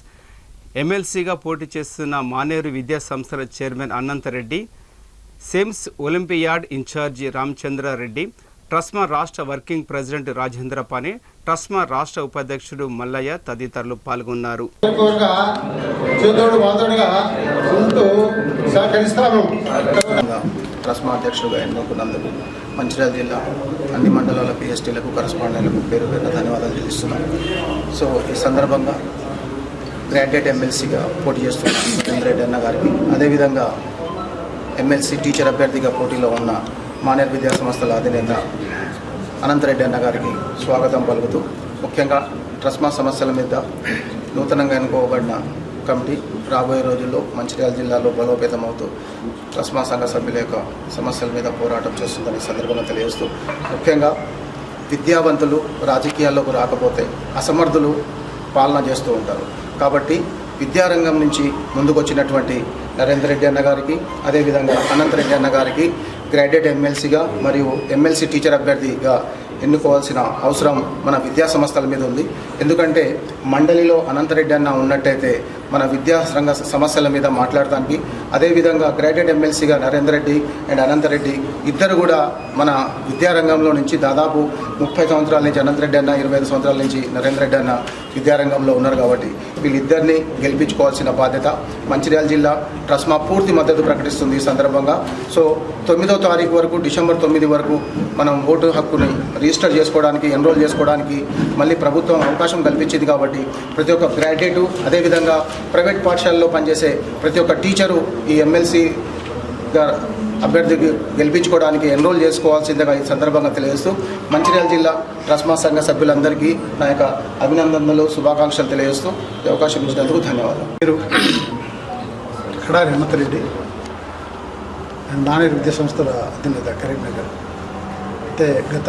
ఎమ్మెల్సీగా పోటీ చేస్తున్న మానేరు విద్యా సంస్థల chairman Anantareddy, SEMS olympiad incharge Ramachandrareddy, TRUSMA రాష్ట్ర working president Rajendra Pane, TRUSMA రాష్ట్ర ఉపాధ్యక్షుడు మల్లయ్య తదితరులు పాల్గొన్నారు. ట్రస్మా అధ్యక్షుడుగా ఎన్నుకున్నందుకు మంచిర్యాల జిల్లా అన్ని మండలాల పిఎస్టీలకు కరస్పాండెంట్లకు పేరు పేరున ధన్యవాదాలు తెలుస్తున్నాం. సో ఈ సందర్భంగా గ్రాడ్యుయేట్ ఎమ్మెల్సీగా పోటీ చేస్తున్న నరేంద్ర రెడ్డి అన్న గారికి, అదేవిధంగా ఎమ్మెల్సీ టీచర్ అభ్యర్థిగా పోటీలో ఉన్న మానేర్ విద్యా సంస్థల అధినేత అనంతరెడ్డి అన్న గారికి స్వాగతం పలుకుతూ, ముఖ్యంగా ట్రస్మా సమస్యల మీద నూతనంగా ఎన్నుకోబడిన కమిటీ రాబోయే రోజుల్లో మంచిర్యాల జిల్లాలో బలోపేతమవుతూ ట్రస్మా సంఘ సభ్యుల యొక్క సమస్యల మీద పోరాటం చేస్తుందని సందర్భంగా తెలియజేస్తూ, ముఖ్యంగా విద్యావంతులు రాజకీయాల్లోకి రాకపోతే అసమర్థులు పాలన చేస్తూ ఉంటారు. కాబట్టి విద్యారంగం నుంచి ముందుకొచ్చినటువంటి నరేందర్ రెడ్డి అన్న గారికి, అదేవిధంగా అనంతరెడ్డి అన్న గారికి గ్రాడ్యుయేట్ ఎమ్మెల్సీగా మరియు ఎమ్మెల్సీ టీచర్ అభ్యర్థిగా ఎన్నుకోవాల్సిన అవసరం మన విద్యా సంస్థల మీద ఉంది. ఎందుకంటే మండలిలో అనంతరెడ్డి అన్న ఉన్నట్టయితే మన విద్యారంగ సమస్యల మీద మాట్లాడటానికి, అదేవిధంగా గ్రాడ్యుయేట్ ఎమ్మెల్సీగా నరేందర్ రెడ్డి అండ్ అనంతరెడ్డి ఇద్దరు కూడా మన విద్యారంగంలో నుంచి దాదాపు 30 సంవత్సరాల నుంచి అనంతరెడ్డి అన్న, 25 సంవత్సరాల నుంచి నరేందర్ రెడ్డి అన్న విద్యారంగంలో ఉన్నారు. కాబట్టి వీళ్ళిద్దరిని గెలిపించుకోవాల్సిన బాధ్యత మంచిర్యాల జిల్లా ట్రస్మా పూర్తి మద్దతు ప్రకటిస్తుంది ఈ సందర్భంగా. సో 9వ తారీఖు వరకు, డిసెంబర్ 9 వరకు మనం ఓటు హక్కుని రిజిస్టర్ చేసుకోవడానికి, ఎన్రోల్ చేసుకోవడానికి మళ్ళీ ప్రభుత్వం అవకాశం కల్పించింది. కాబట్టి ప్రతి ఒక్క గ్రాడ్యుయేటు, అదేవిధంగా ప్రైవేట్ పాఠశాలలో పనిచేసే ప్రతి ఒక్క టీచరు ఈ ఎమ్మెల్సీ అభ్యర్థికి గెలిపించుకోవడానికి ఎన్రోల్ చేసుకోవాల్సిందిగా ఈ సందర్భంగా తెలియజేస్తూ, మంచిర్యాల జిల్లా ట్రస్మా సంఘ సభ్యులందరికీ నా యొక్క అభినందనలు, శుభాకాంక్షలు తెలియజేస్తూ ఈ అవకాశం ఇచ్చినందుకు ధన్యవాదాలు. మీరు కడారి అనంతరెడ్డి అండ్ మానేర్ విద్యా సంస్థల అధినేత కరీంనగర్. అయితే గత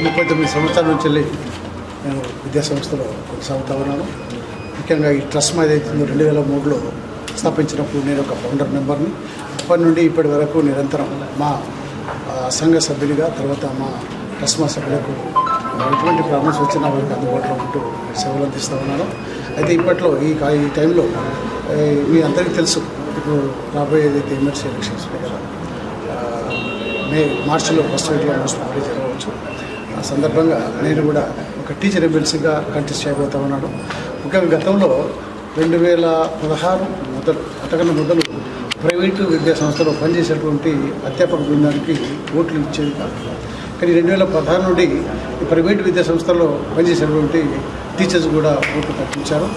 39 సంవత్సరాల నుంచి వెళ్ళి నేను విద్యా సంస్థలో కొనసాగుతా ఉన్నాను. ముఖ్యంగా ఈ ట్రస్మా ఏదైతుందో 2003లో స్థాపించినప్పుడు నేను ఒక ఫౌండర్ మెంబర్ని. అప్పటి నుండి ఇప్పటి వరకు నిరంతరం మా సంఘ సభ్యులుగా, తర్వాత మా ట్రస్మా సభ్యులకు ఎటువంటి ప్రాబ్లమ్స్ వచ్చినా వారికి అందుబాటులో ఉంటూ సేవలు అందిస్తూ ఉన్నాను. అయితే ఇప్పట్లో ఈ టైంలో మీ అందరికీ తెలుసు, ఇప్పుడు రాబోయే ఏదైతే ఎమ్మెల్సీ ఎలక్షన్స్ కదా, మార్చిలో ఫస్ట్ వీక్లో మోస్ట్ ప్రాబ్లీ జరగవచ్చు. ఆ సందర్భంగా నేను కూడా ఒక టీచర్ ఎమ్మెల్సీగా కంటెస్ట్ చేయబోతా ఉన్నాను. ముఖ్యంగా గతంలో 2016 మొదలు, అంతకన్నా మొదలు ప్రైవేటు విద్యా సంస్థలో పనిచేసేటువంటి అధ్యాపక బృందానికి ఓట్లు ఇచ్చేది కాదు. కానీ 2016 నుండి ఈ ప్రైవేటు విద్యా సంస్థల్లో పనిచేసేటువంటి టీచర్స్ కూడా ఓట్లు కల్పించారు.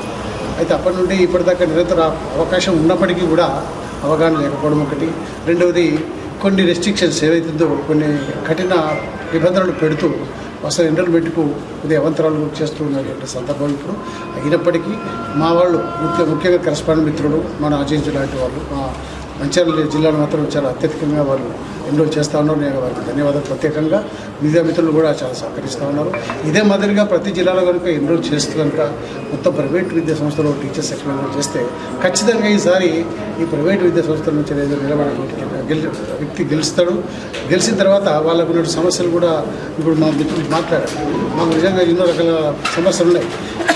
అయితే అప్పటి నుండి ఇప్పటిదాకా నిరంతర అవకాశం ఉన్నప్పటికీ కూడా అవగాహన లేకపోవడం ఒకటి. రెండవది, కొన్ని రెస్ట్రిక్షన్స్ ఏవైతుందో కొన్ని కఠిన నిబంధనలు పెడుతూ అసలు ఎన్రోల్మెంట్కు కొద్దిగా అవంతరాలు చేస్తూ ఉన్నటువంటి సందర్భం ఇప్పుడు. అయినప్పటికీ మా వాళ్ళు ముఖ్యంగా కరస్పాండెంట్ మిత్రుడు మన అజయ్ లాంటి వాళ్ళు మా మంచిర్యాల జిల్లాలో మాత్రం చాలా అత్యధికంగా వాళ్ళు ఎన్రోల్ చేస్తూ ఉన్నారు. నేను వారికి ధన్యవాదాలు. ప్రత్యేకంగా మీడియా మిత్రులు కూడా చాలా సహకరిస్తూ ఉన్నారు. ఇదే మాదిరిగా ప్రతి జిల్లాలో కనుక ఎన్రోల్ చేస్తూ కనుక మొత్తం ప్రైవేట్ విద్యా సంస్థలో టీచర్స్ ఎక్కడ ఎన్రోల్ చేస్తే ఖచ్చితంగా ఈసారి ఈ ప్రైవేట్ విద్యా సంస్థల నుంచి నిలబడే వ్యక్తి గెలుస్తాడు. గెలిచిన తర్వాత వాళ్ళకు ఉన్న సమస్యలు కూడా ఇప్పుడు మా మిత్రులు మాట్లాడారు. మాకు నిజంగా ఎన్నో రకాల సమస్యలు ఉన్నాయి.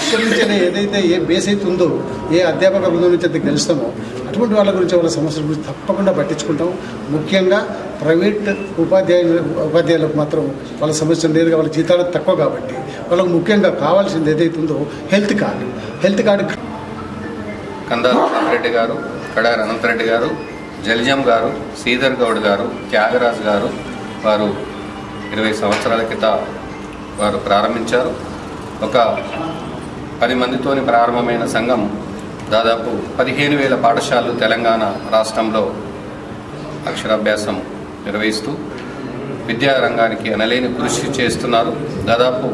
ఇక్కడి నుంచి ఏదైతే ఏ బేస్ అయితే ఉందో, ఏ అధ్యాపక బృందం నుంచి అయితే గెలుస్తామో అటువంటి వాళ్ళ గురించి, వాళ్ళ సమస్యల గురించి తప్పకుండా పట్టించుకుంటాం. ముఖ్యంగా ప్రైవేట్ ఉపాధ్యాయులకు మాత్రం వాళ్ళ సమస్యలు నేరుగా, వాళ్ళ జీతాలు తక్కువ కాబట్టి వాళ్ళకు ముఖ్యంగా కావాల్సింది ఏదైతే ఉందో హెల్త్ కార్డు. కందారు రామరెడ్డి గారు, కడారి అనంతరెడ్డి గారు, జలిజం గారు, శ్రీధర్ గౌడ్ గారు, త్యాగరాజ్ గారు వారు 20 సంవత్సరాల క్రితం వారు ప్రారంభించారు. ఒక 10 మందితోని ప్రారంభమైన సంఘం దాదాపు 15,000 పాఠశాలలు తెలంగాణ రాష్ట్రంలో అక్షరాభ్యాసం నిర్వహిస్తూ విద్యారంగానికి అనలేని కృషి చేస్తున్నారు. దాదాపు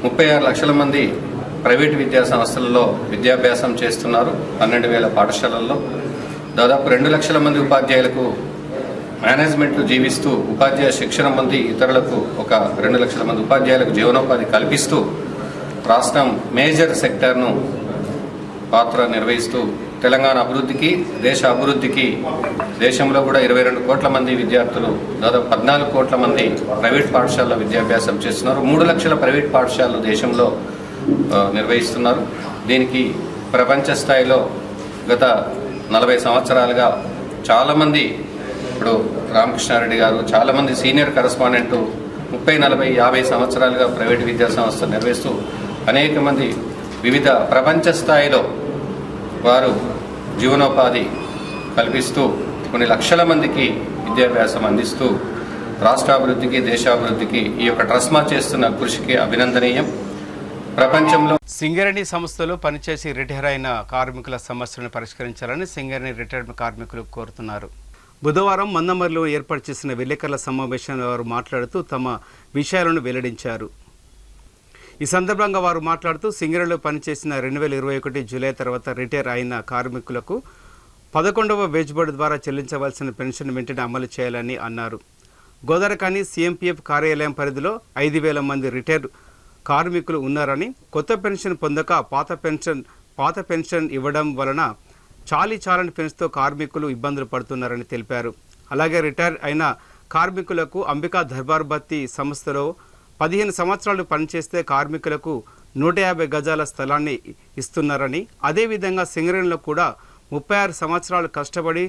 36 లక్షల మంది ప్రైవేటు విద్యా సంస్థలలో విద్యాభ్యాసం చేస్తున్నారు. 12,000 పాఠశాలల్లో దాదాపు 2 లక్షల మంది ఉపాధ్యాయులకు మేనేజ్మెంట్లు జీవిస్తూ, ఉపాధ్యాయ శిక్షణ మంది ఇతరులకు ఒక 2 లక్షల మంది ఉపాధ్యాయులకు జీవనోపాధి కల్పిస్తూ రాష్ట్రం మేజర్ సెక్టర్ను పాత్ర నిర్వహిస్తూ తెలంగాణ అభివృద్ధికి, దేశ అభివృద్ధికి, దేశంలో కూడా 22 కోట్ల మంది విద్యార్థులు, దాదాపు 14 కోట్ల మంది ప్రైవేట్ పాఠశాలలో విద్యాభ్యాసం చేస్తున్నారు. 3 లక్షల ప్రైవేట్ పాఠశాలలు దేశంలో నిర్వహిస్తున్నారు. దీనికి ప్రపంచ స్థాయిలో గత 40 సంవత్సరాలుగా చాలామంది ఇప్పుడు రామకృష్ణారెడ్డి గారు, చాలామంది సీనియర్ కరెస్పాండెంట్ 30, 40, 50 సంవత్సరాలుగా ప్రైవేట్ విద్యా సంస్థ నిర్వహిస్తూ అనేక మంది వివిధ ప్రపంచ స్థాయిలో వారు జీవనోపాధి కల్పిస్తూ కొన్ని లక్షల మందికి విద్యాభ్యాసం అందిస్తూ రాష్ట్రాభివృద్ధికి, దేశాభివృద్ధికి ఈ యొక్క ట్రస్మా చేస్తున్న కృషికి అభినందనీయం. ప్రపంచంలో సింగరేణి సంస్థలో పనిచేసి రిటైర్ అయిన కార్మికుల సమస్యలను పరిష్కరించాలని సింగరేణి రిటైర్డ్ కార్మికులు కోరుతున్నారు. బుధవారం మందమరిలో ఏర్పాటు చేసిన విలేకరుల సమావేశంలో వారు మాట్లాడుతూ తమ విషయాలను వెల్లడించారు. ఈ సందర్భంగా వారు మాట్లాడుతూ సింగరేణిలో పనిచేసిన 2021 జూలై తర్వాత రిటైర్ అయిన కార్మికులకు 11వ వేజ్ బోర్డు ద్వారా చెల్లించవలసిన పెన్షన్ వెంటనే అమలు చేయాలని అన్నారు. గోదావరిఖని CMPF కార్యాలయం పరిధిలో 5,000 మంది రిటైర్ కార్మికులు ఉన్నారని, కొత్త పెన్షన్ పొందక పాత పెన్షన్ ఇవ్వడం వలన చాలని పెన్షన్తో కార్మికులు ఇబ్బందులు పడుతున్నారని తెలిపారు. అలాగే రిటైర్ అయిన కార్మికులకు అంబికా దర్బార్ బత్తి సంస్థలో 15 సంవత్సరాలు పనిచేస్తే కార్మికులకు 150 గజాల స్థలాన్ని ఇస్తున్నారని, అదేవిధంగా సింగరేణిలో కూడా 36 సంవత్సరాలు కష్టపడి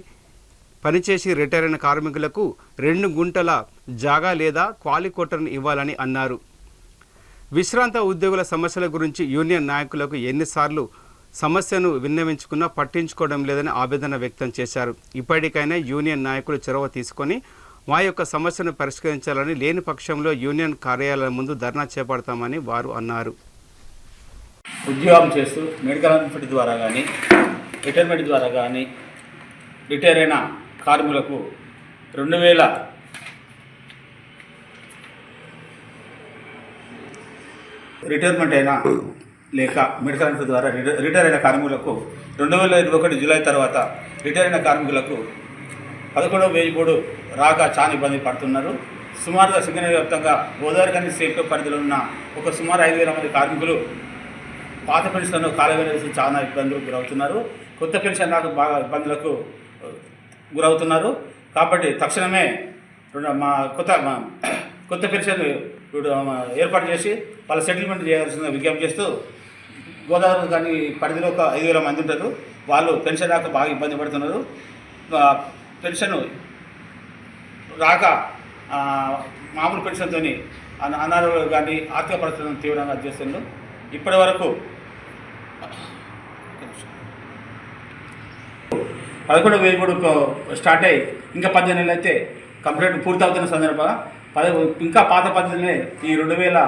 పనిచేసి రిటైర్ అయిన కార్మికులకు 2 గుంటల జాగా లేదా క్వాలికోటర్ను ఇవ్వాలని అన్నారు. విశ్రాంత ఉద్యోగుల సమస్యల గురించి యూనియన్ నాయకులకు ఎన్నిసార్లు సమస్యను విన్నవించుకున్నా పట్టించుకోవడం లేదని ఆవేదన వ్యక్తం చేశారు. ఇప్పటికైనా యూనియన్ నాయకులు చొరవ తీసుకొని మా యొక్క సమస్యను పరిష్కరించాలని, లేని పక్షంలో యూనియన్ కార్యాలయం ముందు ధర్నా చేపడతామని వారు అన్నారు. ఉద్యోగం చేస్తూ మెడికల్ బెనిఫిట్ ద్వారా కానీ, రిటైర్మెంట్ ద్వారా కానీ రిటైర్ అయిన కార్మికులకు 2000 రిటైర్మెంట్ అయినా లేక మెడికల్ బెనిఫిట్ ద్వారా రిటైర్ అయిన కార్మికులకు 2021 జూలై తర్వాత రిటైర్ అయిన కార్మికులకు 11వ వేజ్ బోర్డు రాక చాలా ఇబ్బంది పడుతున్నారు. సుమారుగా సింగరేణి వ్యాప్తంగా గోదావరిఖని స్టేట్ పరిధిలో ఉన్న ఒక సుమారు 5,000 మంది కార్మికులు పాత పెన్షన్లను కాలవేసి చాలా ఇబ్బందులకు గురవుతున్నారు. కొత్త పెన్షన్ నాకు బాగా ఇబ్బందులకు గురవుతున్నారు. కాబట్టి తక్షణమే మా కొత్త పెన్షన్ ఏర్పాటు చేసి వాళ్ళ సెటిల్మెంట్ చేయాల్సిన విజ్ఞప్తి చేస్తూ, గోదావరి కానీ పరిధిలో ఒక 5,000 మంది ఉంటారు. వాళ్ళు పెన్షన్ రాక బాగా ఇబ్బంది పడుతున్నారు. పెన్షన్ రాక మామూలు పెన్షన్తో అనారోగ్యం కానీ ఆర్థిక పరిస్థితులను తీవ్రంగా చేస్తున్నారు. ఇప్పటి వరకు 11వ వేజ్ బోర్డు స్టార్ట్ అయ్యి ఇంకా 18 నెలలు అయితే కంప్లీట్ పూర్తవుతున్న సందర్భంగా ఇంకా పాత పద్ధతినే ఈ 2021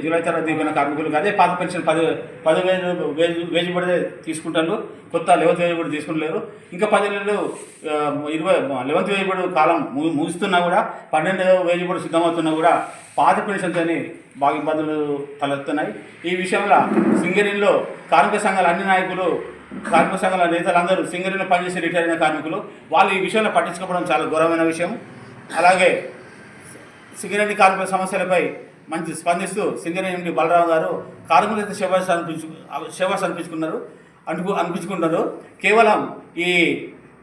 జూలై తర్వాత దిగిన కార్మికులకు అదే పాత పెన్షన్ 10 వేజ్ బోర్డు తీసుకుంటారు. కొత్త 11వ వేజ్ బోర్డు తీసుకుంటలేరు. ఇంకా 10 నెలలు 11వ వేజ్ బోర్డు కాలం ముగుస్తున్నా కూడా 12వ వేజ్ బోర్డు సిద్ధమవుతున్నా కూడా పాత పెన్షన్తో బాగా ఇబ్బందులు తలెత్తున్నాయి. ఈ విషయంలో సింగరేణిలో కార్మిక సంఘాల అన్ని నాయకులు, కార్మిక సంఘాల నేతలందరూ సింగరేణిలో పనిచేసి రిటైర్ అయిన కార్మికులు వాళ్ళు ఈ విషయంలో పట్టించుకోవడం చాలా ఘోరమైన విషయం. అలాగే సింగరేణి కార్మికుల సమస్యలపై మంచి స్పందిస్తూ సింగరేణి ఎండి బలరాం గారు కార్మికులైతే సేవాస్ అనిపించుకున్నారు. కేవలం ఈ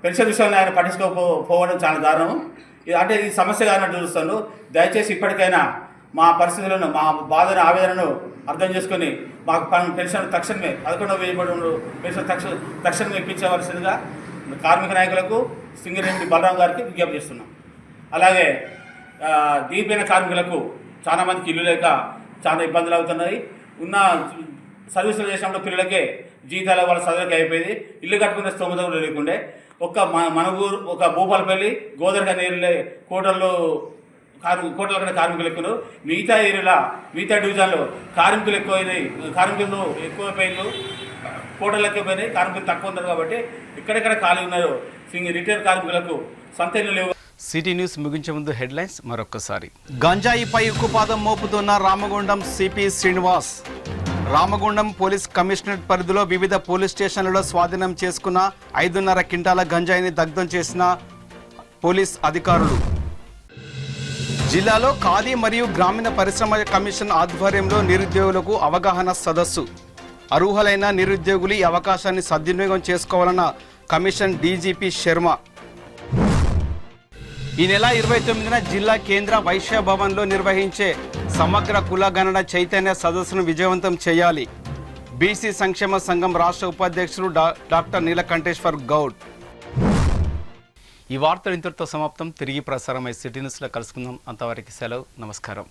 పెన్షన్ విషయంలో ఆయన పట్టించుకోకపోవడం చాలా దారుణం. అంటే ఈ సమస్యగా అన్నట్టు చూస్తాను. దయచేసి ఇప్పటికైనా మా పరిస్థితులను, మా బాధను, ఆవేదనను అర్థం చేసుకొని మాకు పెన్షన్ తక్షణమే 11వ వేజ్ బోర్డు పెన్షన్ తక్షణమే ఇప్పించవలసిందిగా కార్మిక నాయకులకు సింగరేణి బలరాం గారికి విజ్ఞప్తి చేస్తున్నాం. అలాగే దీపైన కార్మికులకు చాలా మందికి ఇల్లు లేక చాలా ఇబ్బందులు అవుతున్నాయి. ఉన్న సర్వీసులు చేసినప్పుడు పిల్లలకే జీతాలు వాళ్ళ చదువులకి అయిపోయింది. ఇల్లు కట్టుకునే స్తోమత కూడా లేకుండే. మనగూరు, ఒక భూపాలపల్లి, గోదావరిఖని కోటల్లో కార్మికులు ఎక్కువ. మిగతా ఏరియాలో, మిగతా డివిజన్లో కార్మికులు ఎక్కువైపోయినారు, కోటలు ఎక్కువైపోయినాయి, కార్మికులు తక్కువ ఉన్నారు. కాబట్టి ఎక్కడెక్కడ ఖాళీ ఉన్నారో రిటైర్ కార్మికులకు సొంత ఇల్లు లేవు. సిటీ న్యూస్ ముగించే ముందు హెడ్లైన్స్ మరొకసారి. గంజాయిపై ఉక్కుపాదం మోపుతున్న Ramagundam CP Srinivas. Ramagundam police commissionerate పరిధిలో వివిధ పోలీస్ స్టేషన్లలో స్వాధీనం చేసుకున్న 5.5 క్వింటాల గంజాయిని దగ్ధం చేసిన పోలీస్ అధికారులు. జిల్లాలో ఖాదీ మరియు గ్రామీణ పరిశ్రమ కమిషన్ ఆధ్వర్యంలో నిరుద్యోగులకు అవగాహన సదస్సు. అర్హులైన నిరుద్యోగులు ఈ అవకాశాన్ని సద్వినియోగం చేసుకోవాలన్న కమిషన్ డీజీపీ శర్మ. ఈ నెల 29న జిల్లా కేంద్ర వైశ్య భవన్లో నిర్వహించే సమగ్ర కులగణన చైతన్య సదస్సును విజయవంతం చేయాలి. బీసీ సంక్షేమ సంఘం రాష్ట్ర ఉపాధ్యక్షుడు డాక్టర్ నీలకంఠేశ్వర్ గౌడ్. ఈ వార్తలు ఇంతటితో సమాప్తం. తిరిగి ప్రసారమై సిటీ న్యూస్లో కలుసుకుందాం. అంతవరకు సెలవు. నమస్కారం.